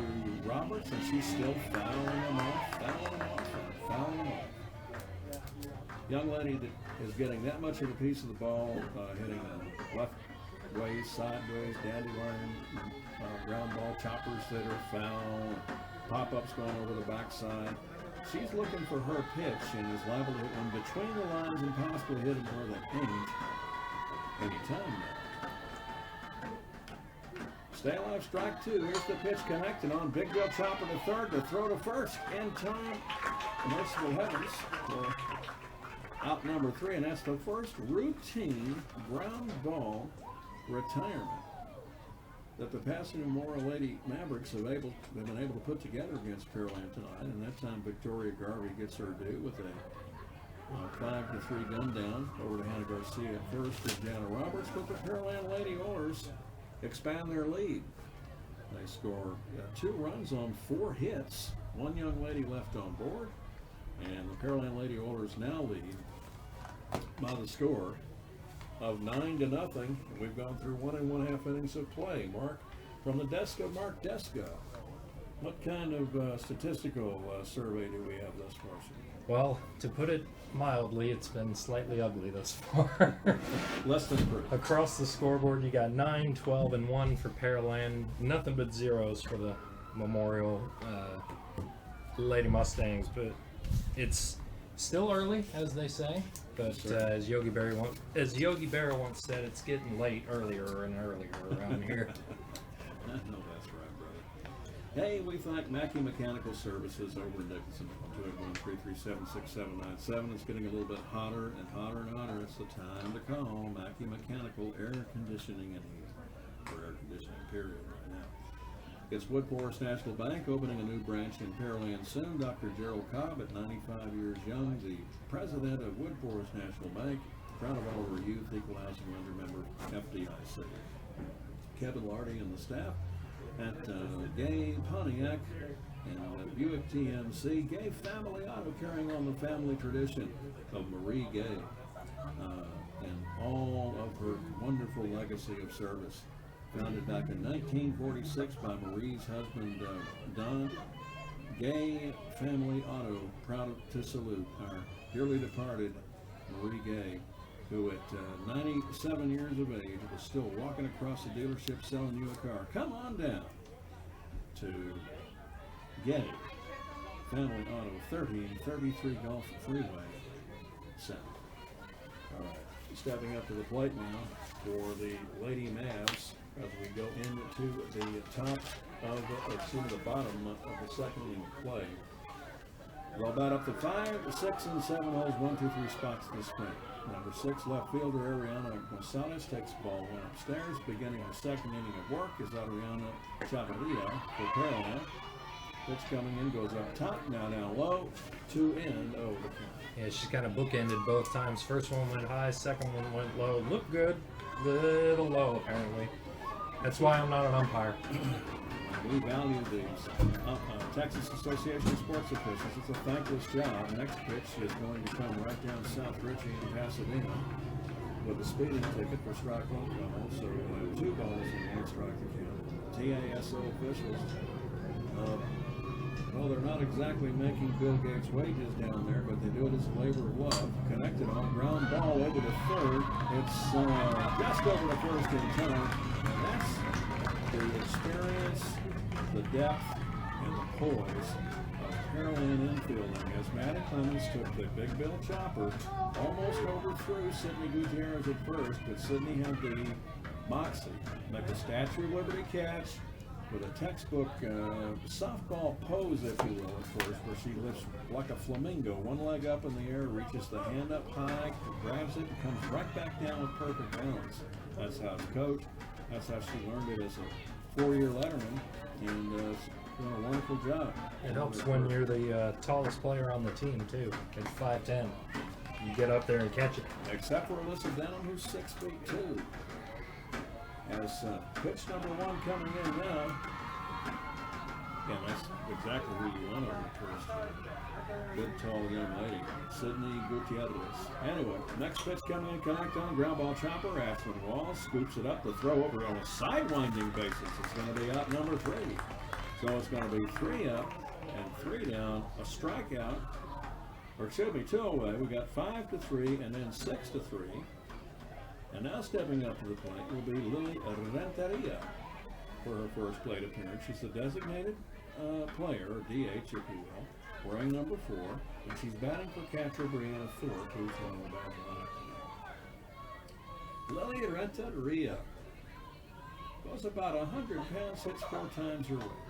Roberts, and she's still fouling him off. Young lady that is getting that much of a piece of the ball, hitting a left ways, sideways, dandelion, ground ball choppers that are foul, pop-ups going over the backside. She's looking for her pitch and is liable to hit one between the lines and possibly hit him where they ain't anytime now. Stay alive, strike 2. Here's the pitch connected on. Big Bill chopper to third, to throw to first. In time, merciful heavens, for out number 3, and that's the first routine ground ball retirement that the Pasadena Memorial Lady Mavericks have been able to put together against Pearland tonight. And that time Victoria Garvey gets her due with a 5-3 gun down over to Hannah Garcia at first with Jana Roberts. But the Pearland Lady Oilers expand their lead. They score 2 runs on 4 hits. 1 young lady left on board, and the Pearland Lady Oilers now lead by the score of 9-0. We've gone through 1 1/2 innings of play. Mark, from the desk of Mark Deska, what kind of statistical survey do we have thus far? Well, to put it mildly, it's been slightly ugly thus far. Less than pretty. Across the scoreboard, you got 9, 12, and 1 for Pearland. Nothing but zeros for the Memorial Lady Mustangs. But it's Still early, as they say, but as Yogi Berra once said, it's getting late earlier and earlier around here. I know that's right, brother. Hey, we thank Mackey Mechanical Services over in Dickinson, 281-337-6797. It's getting a little bit hotter and hotter and hotter. It's the time to call Mackey Mechanical Air Conditioning and Heating, or air conditioning period right now. It's Wood Forest National Bank opening a new branch in Pearland soon. Dr. Gerald Cobb, at 95 years young, the president of Wood Forest National Bank, proud of all of our youth, equal housing lender member, FDIC. Kevin Lardy and the staff at Gay Pontiac and Buick TMC. Gay Family Auto, carrying on the family tradition of Marie Gay and all of her wonderful legacy of service. Founded back in 1946 by Marie's husband, Don. Gay Family Auto, proud to salute our dearly departed Marie Gay, who at 97 years of age was still walking across the dealership selling you a car. Come on down to Gay Family Auto, 3033 Gulf Freeway South. All right, stepping up to the plate now for the Lady Mavs as we go into the top of the bottom of the second inning play. We'll bat up to 5, 6, and 7 holes, 1, 2, 3 spots this spring. Number 6, left fielder Ariana Gonzalez takes ball 1 upstairs. Beginning the second inning of work is Ariana Chavarria for Pearland. Pitch coming in, goes up top, now down low, to end over the count. Yeah, she's kind of bookended both times. First one went high, second one went low. Looked good, little low apparently. That's why I'm not an umpire. We value these Texas Association of Sports Officials. It's a thankless job. Next pitch is going to come right down South Ritchie in Pasadena with a speeding ticket for strike one call. So we'll have 2 balls and 1 strike to count. TASO officials, well, they're not exactly making Bill Gates' wages down there, but they do it as a labor of love. Connected on ground ball over to third. It's just over the first in time. And that's the experience, the depth, and the poise of Pearland infielding as Matty Clemens took the Big Bill chopper, almost overthrew Sidney Gutierrez at first, but Sidney had the moxie, like a Statue of Liberty catch with a textbook softball pose, if you will, at first, where she lifts like a flamingo, one leg up in the air, reaches the hand up high, grabs it, and comes right back down with perfect balance. That's how it's coached. That's how she learned it as a 4-year letterman, and doing a wonderful job. It helps when you're the tallest player on the team, too, at 5'10". You get up there and catch it. Except for Alyssa Denham, who's 6'2". As pitch number 1 coming in now. Yeah, that's exactly who you want on the first. Good, tall young lady, Sidney Gutierrez. Anyway, next pitch coming in, connect on, ground ball chopper. Ashlyn Wallace scoops it up, the throw over on a side-winding basis. It's going to be out number 3. So it's going to be 3 up and 3 down, a strikeout, or excuse me, 2 away. We got 5-3 and then 6-3. And now stepping up to the plate will be Lily Renteria for her first plate appearance. She's a designated player, or DH if you will, wearing number 4, and she's batting for catcher Brianna Thorpe, who's on the batting lineup tonight. Lily Renteria goes about 100 pounds, hits 4 times her weight.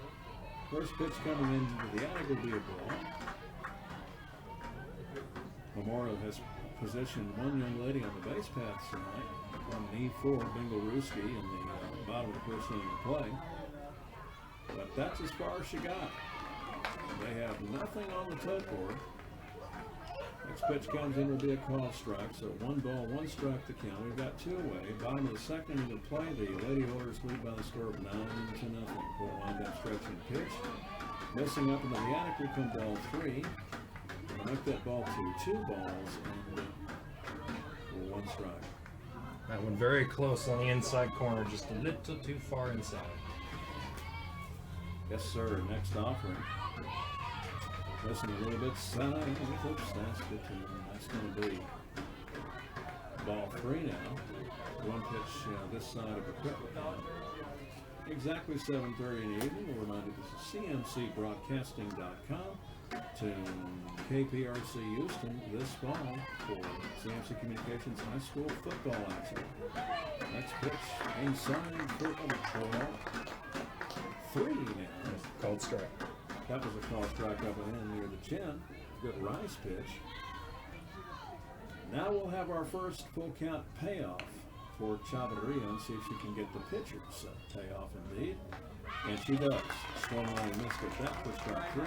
First pitch coming into the attic will be a ball. Memorial has positioned one young lady on the base paths tonight, on knee 4, Bingle Ruski, in the bottom of the first inning of play. But that's as far as she got. They have nothing on the tote board. Next pitch comes in will be a call strike, so 1 ball, 1 strike to count. We've got 2 away. Bottom of the second inning of play, the Lady Oilers lead by the score of 9-0 for a wind-up stretching pitch. Missing up into the attic will come ball 3. We'll make that ball to 2 balls and 1 strike. That one very close on the inside corner, just a little too far inside. Yes, sir. Next offering. Listen a little bit side. Oops, that's good to know. That's going to be ball 3 now. 1 pitch this side of the equipment. Exactly 7:30 in the evening. We'll remind you this is CMCBroadcasting.com. to KPRC Houston this fall for CMC Communications High School football action. Next pitch inside for a ball. 3 now. Called strike. That was a call strike up ahead near the chin. Good rise pitch. Now we'll have our first full count payoff for Chavarria and see if she can get the pitcher. So payoff indeed. And she does. Swung on and missed it. That for strike 3.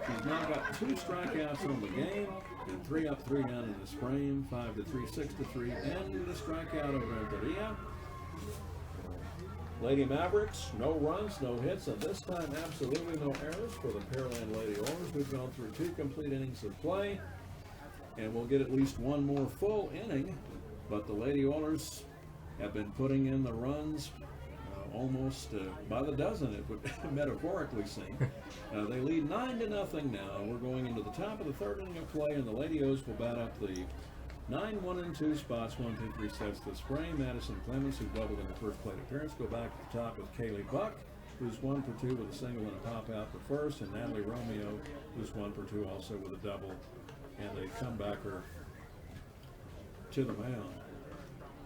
She's now got 2 strikeouts on the game. And 3 up, 3 down in this frame. 5-3, 6-3. And the strikeout of Renteria. Lady Mavericks, no runs, no hits, and this time absolutely no errors for the Pearland Lady Oilers. We've gone through 2 complete innings of play, and we'll get at least 1 more full inning. But the Lady Oilers have been putting in the runs almost by the dozen, it would metaphorically seem. They lead 9-0 now. We're going into the top of the 3rd inning of play, and the Lady O's will bat up the 9, 1, and 2 spots, 1, 2, 3 sets this frame. Madison Clemens, who doubled in her first plate appearance, go back to the top with Kaylee Buck, who's 1 for 2 with a single and a pop out for first, and Natalie Romeo, who's 1 for 2 also with a double, and they come backer to the mound.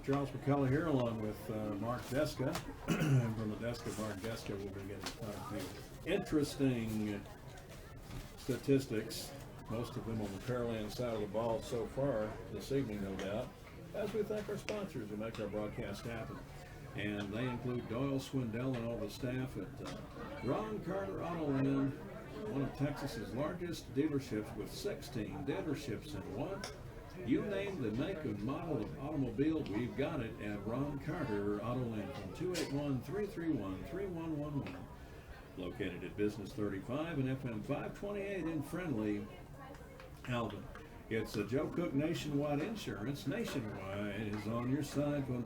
Charles McCullough here, along with Mark Deska. And from the desk of Mark Deska, we'll be getting quite a few interesting statistics. Most of them on the Pearland side of the ball so far this evening, no doubt, as we thank our sponsors who make our broadcast happen. And they include Doyle Swindell and all the staff at Ron Carter Auto Land, one of Texas's largest dealerships with 16 dealerships in one. You name the make and model of automobile, we've got it at Ron Carter Auto Land from 281-331-3111. Located at Business 35 and FM 528 in friendly Alvin. It's a Joe Cook Nationwide Insurance. Nationwide is on your side from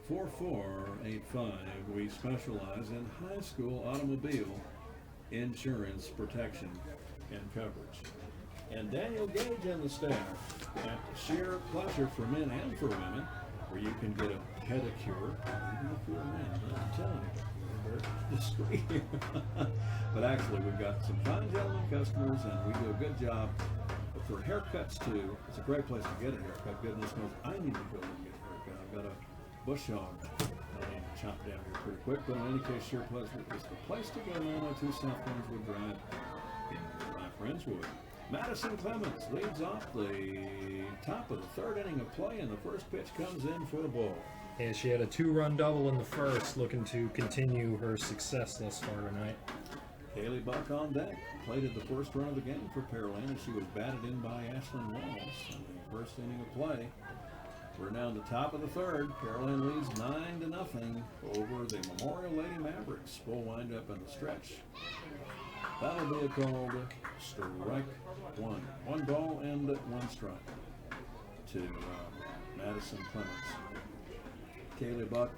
281-488-4485. We specialize in high school automobile insurance protection and coverage. And Daniel Gage and the staff at Sheer Pleasure for Men and for Women, where you can get a pedicure, even if you're a man, I'm telling you. Discreet. But actually, we've got some fine gentlemen customers, and we do a good job for haircuts too. It's a great place to get a haircut. Goodness knows I need to go and get a haircut. I've got a bush hog I need to chop down here pretty quick. But in any case, Sheer Pleasure is the place to go. 902 South Friendswood Drive in Friendswood. Madison Clemens leads off the top of the 3rd inning of play, and the first pitch comes in for the ball. And she had a 2-run double in the first, looking to continue her success thus far tonight. Kaylee Buck on deck, plated the first run of the game for Pearland, and she was batted in by Ashlyn Walls in the first inning of play. We're now in the top of the 3rd. Pearland leads 9-0 over the Memorial Lady Mavericks. Full windup in the stretch. That'll be called strike 1. 1 ball and 1 strike to Madison Clemens. Kaylee Buck,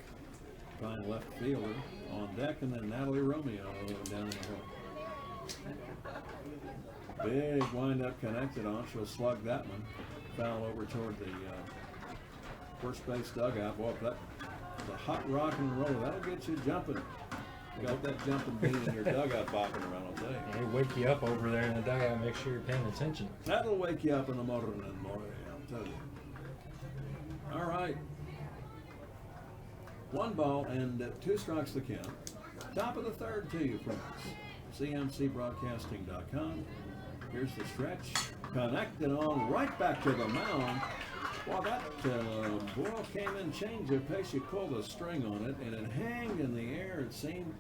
fine left fielder, on deck, and then Natalie Romeo down in the hill. Big windup connected on. She'll slug that one. Foul over toward the first base dugout. Boy, that's a hot rock and roll. That'll get you jumping. You got that jumping beat in your dugout bopping around, I'll tell you. It'll wake you up over there in the dugout. Make sure you're paying attention. That'll wake you up in the morning, I'll tell you. All right. 1 ball and 2 strikes to count. Top of the 3rd to you, friends. CMCBroadcasting.com. Here's the stretch. Connected on right back to the mound. Well, that ball came in, change of pace. You pulled a string on it, and it hanged in the air. It seemed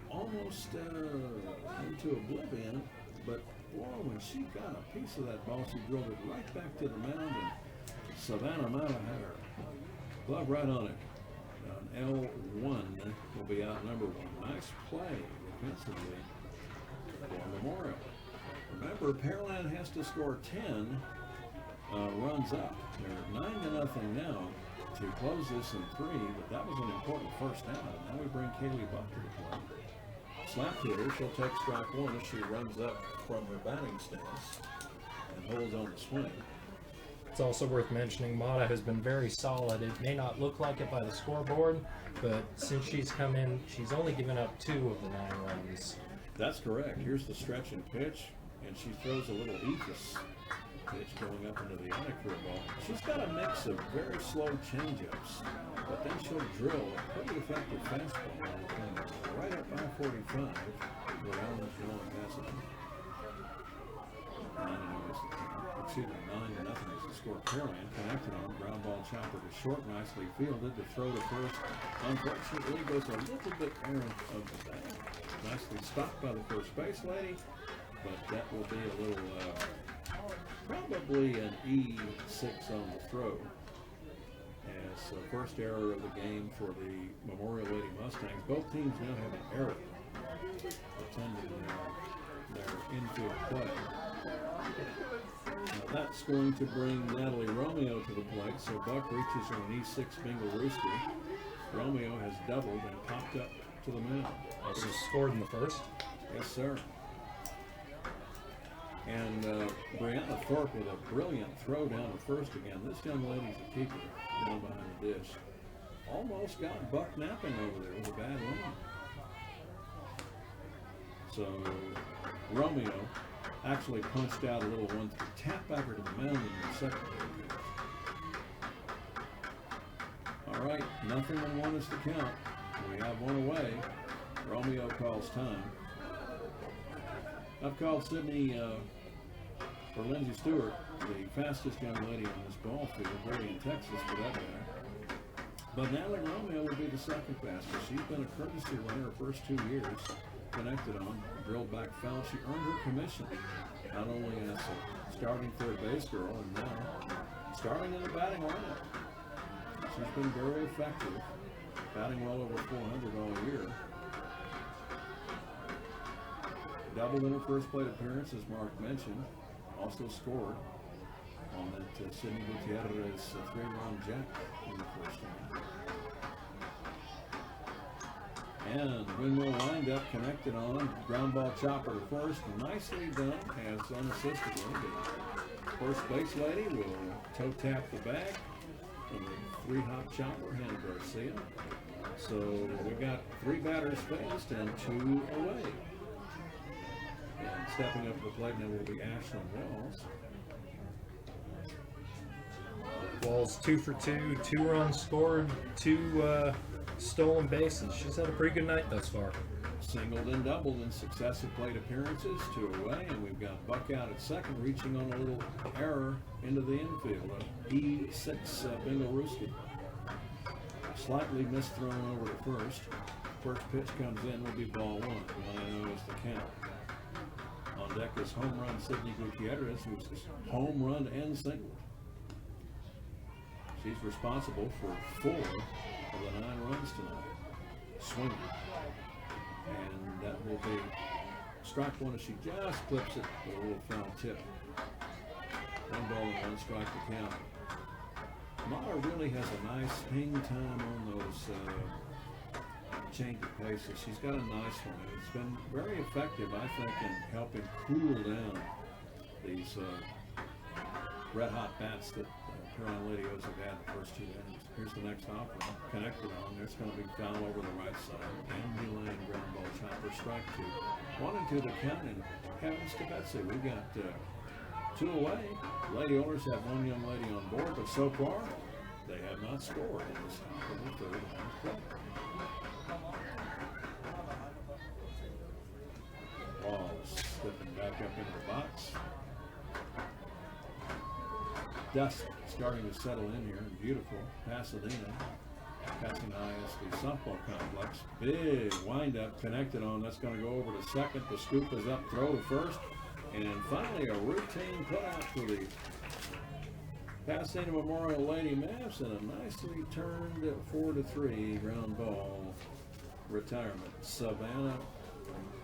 almost into oblivion. But, boy, when she got a piece of that ball, she drove it right back to the mound, and Savannah Mata had her glove right on it. L1 will be out number 1. Nice play defensively for Memorial. Remember, Pearland has to score 10 runs up. They're 9-0 now to close this in 3, but that was an important first out. Now we bring Kaylee Buck to the plate. Slap hitter, she'll take strike 1 as she runs up from her batting stance and holds on the swing. It's also worth mentioning Mata has been very solid. It may not look like it by the scoreboard, but since she's come in, she's only given up 2 of the 9 runs. That's correct. Here's the stretch and pitch. and she throws a little Aegis pitch going up into the attic for a ball. She's got a mix of very slow changeups, but then she'll drill a pretty effective fastball right up I-45 where Allen's going past it. 9-0 is the score. Pearland connected on ground ball chopper to short, nicely fielded. The throw to first, unfortunately, goes a little bit errant of the bag. Nicely stopped by the first base lady, but that will be a little, probably an E6 on the throw. As first error of the game for the Memorial Lady Mustangs. Both teams now have an error attending their infield play. Now that's going to bring Natalie Romeo to the plate, so Buck reaches on an E6 Bingle-Rooski. Romeo has doubled and popped up to the mound. Also scored in the first. Yes, sir. And Brianna Thorpe with a brilliant throw down to first again. This young lady's a keeper down behind the dish. Almost got Buck napping over there with a bad one. So Romeo actually punched out a little 1-3 tap back her to the mound in the second. All right, 0-1 is the count. We have one away. Romeo calls time. I've called Sydney, or Lindsay Stewart, the fastest young lady on this ball field, really in Texas for that matter. But Natalie Romeo will be the second fastest. She's been a courtesy runner her first 2 years. Connected on, drilled back foul. She earned her commission, not only as a starting third base girl, and now starting in the batting lineup. She's been very effective, batting well over 400 all year. Doubled in her first plate appearance, as Mark mentioned. Also scored on that Sydney Gutierrez 3-run jack in the first inning. And Windmill lined up, connected on, ground ball chopper to first, nicely done, as unassistedly. The first base lady will toe tap the bag from the 3-hop chopper, Hannah Garcia. So we've got 3 batters faced and 2 away. And stepping up to the plate now will be Ashlyn Wells. Wells 2 for 2, 2 runs scored, 2 stolen bases. She's had a pretty good night thus far. Singled and doubled in successive plate appearances, 2 away, and we've got Buck out at second, reaching on a little error into the infield. E6 Bingle-Rooski. Slightly misthrown over to first. First pitch comes in, will be ball 1. 1-0 is the count. On deck is home run Sydney Gutierrez, who's home run and single. She's responsible for 4 of the 9 runs tonight. Swinging. And that will be strike 1 as she just clips it with a little foul tip. 1 ball and 1 strike to count. Mata really has a nice hang time on those change of paces. She's got a nice one. It's been very effective, I think, in helping cool down these red hot bats that Pearland Ladios have had the first 2 innings. Here's the next offering. Connected on. There's going to be foul over the right side. Andy Lane ground ball chopper, strike 2. 1 and 2 the count, and heavens to Betsy, we've got 2 away. Lady owners have 1 young lady on board, but so far they have not scored in this half of the third round play. Ball slipping back up into the box. Dust starting to settle in here in beautiful Pasadena. Passing ISD softball complex. Big windup connected on. That's going to go over to second. The scoop is up, throw to first. And finally a routine putout for the Pasadena Memorial Lady Mavs and a nicely turned 4-3 ground ball retirement. Savannah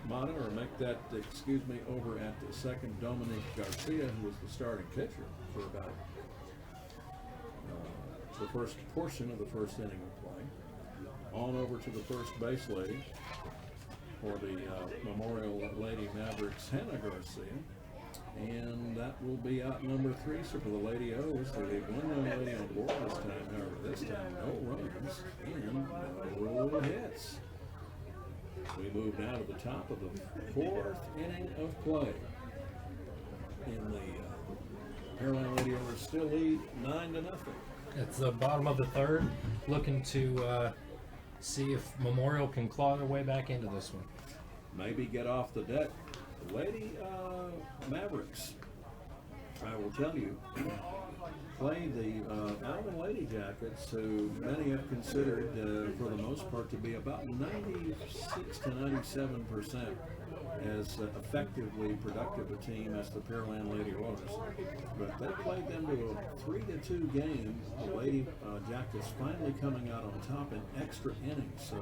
Mata, or make that, excuse me, over at the second, Dominique Garcia, who was the starting pitcher for about the first portion of the first inning of play. On over to the first base lady for the Memorial Lady Mavericks, Hannah Garcia. And that will be out number 3. So for the Lady O's, they leave 1 young lady on board this time. However, this time no runs and no hits. We move now to the top of the 4th inning of play. in the Pearland Lady Oilers still lead 9-0. It's the bottom of the third, looking to see if Memorial can claw their way back into this one. Maybe get off the deck. The Lady Mavericks, I will tell you, played the Alvin Lady Jackets, who many have considered, for the most part, to be about 96 to 97% as effectively productive a team as the Pearland Lady Oilers. But they played them to a 3-2 game. The Lady Jackets finally coming out on top in extra innings. So